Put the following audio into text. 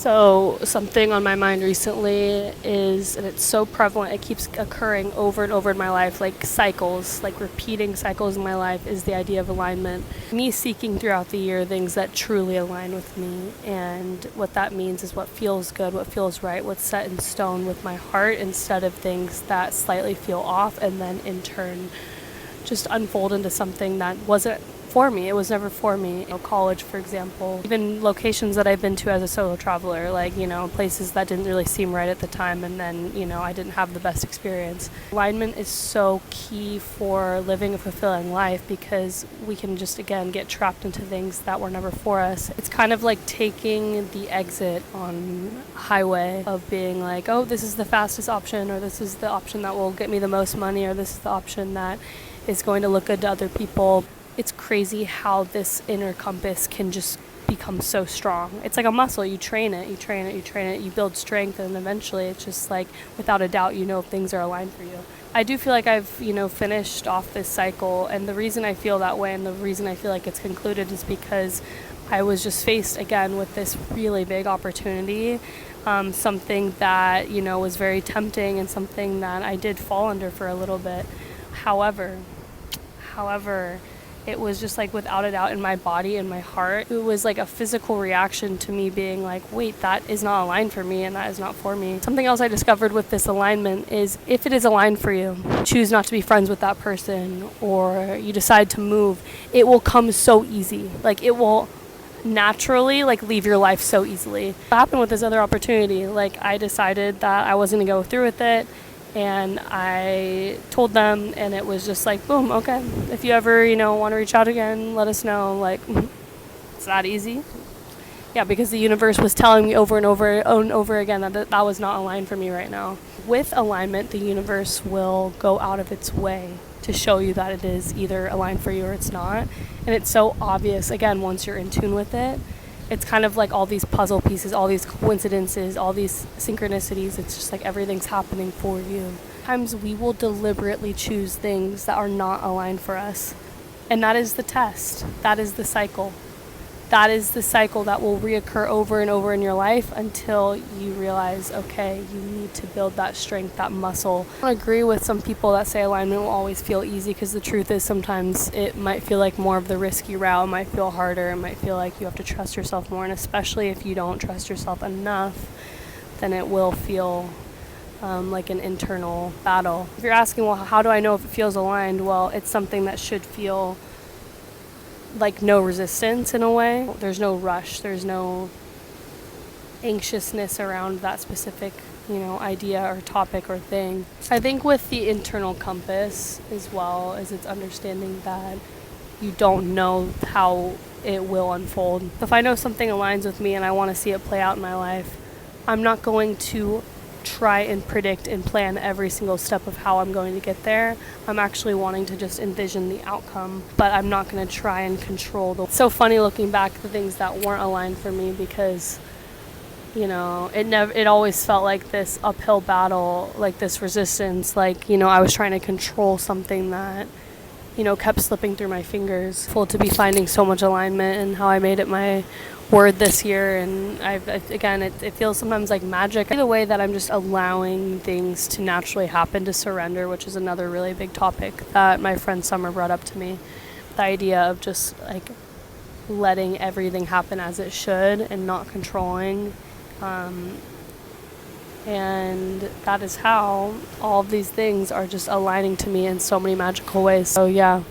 So something on my mind recently is, and it's so prevalent, it keeps occurring over and over in my life, like cycles, like repeating cycles in my life, is the idea of alignment. Me seeking throughout the year things that truly align with me, and what that means is what feels good, what feels right, what's set in stone with my heart, instead of things that slightly feel off and then in turn just unfold into something that wasn't for me. It was never for me. College, for example, even locations that I've been to as a solo traveler, like, places that didn't really seem right at the time, and then, I didn't have the best experience. Alignment is so key for living a fulfilling life, because we can just, again, get trapped into things that were never for us. It's kind of like taking the exit on a highway of being like, oh, this is the fastest option, or this is the option that will get me the most money, or this is the option that is going to look good to other people. It's crazy how this inner compass can just become so strong. It's like a muscle. You train it, you build strength, and eventually it's just like, without a doubt, if things are aligned for you. I do feel like I've, finished off this cycle, and the reason I feel that way and the reason I feel like it's concluded is because I was just faced again with this really big opportunity, something that, was very tempting, and something that I did fall under for a little bit. However, it was just like, without a doubt, in my body and my heart, it was like a physical reaction to me being like, wait, that is not aligned for me, and that is not for me. Something else I discovered with this alignment is, if it is aligned for you, choose not to be friends with that person, or you decide to move, it will come so easy. Like, it will naturally leave your life so easily. What happened with this other opportunity? I decided that I wasn't gonna go through with it, and I told them, and it was just like, boom, okay, if you ever, want to reach out again, let us know. It's that easy. Yeah, because the universe was telling me over and over again that was not aligned for me right now. With alignment, the universe will go out of its way to show you that it is either aligned for you or it's not. And it's so obvious, again, once you're in tune with it. It's kind of like all these puzzle pieces, all these coincidences, all these synchronicities. It's just like everything's happening for you. Sometimes we will deliberately choose things that are not aligned for us. And that is the test. That is the cycle. That is the cycle that will reoccur over and over in your life until you realize, okay, you need to build that strength, that muscle. I agree with some people that say alignment will always feel easy, because the truth is sometimes it might feel like more of the risky route. It might feel harder. It might feel like you have to trust yourself more. And especially if you don't trust yourself enough, then it will feel like an internal battle. If you're asking, well, how do I know if it feels aligned? Well, it's something that should feel like no resistance in a way. There's no rush. There's no anxiousness around that specific, idea or topic or thing. I think with the internal compass, as well as its understanding that you don't know how it will unfold. If I know something aligns with me and I want to see it play out in my life, I'm not going to try and predict and plan every single step of how I'm going to get there. I'm actually wanting to just envision the outcome, but I'm not going to try and control It's so funny looking back at the things that weren't aligned for me, because it always felt like this uphill battle, like this resistance, I was trying to control something that kept slipping through my fingers. Full to be finding so much alignment, and how I made it my word this year, and it feels sometimes like magic. The way that I'm just allowing things to naturally happen, to surrender, which is another really big topic that my friend Summer brought up to me. The idea of just letting everything happen as it should and not controlling. And that is how all of these things are just aligning to me in so many magical ways. So yeah.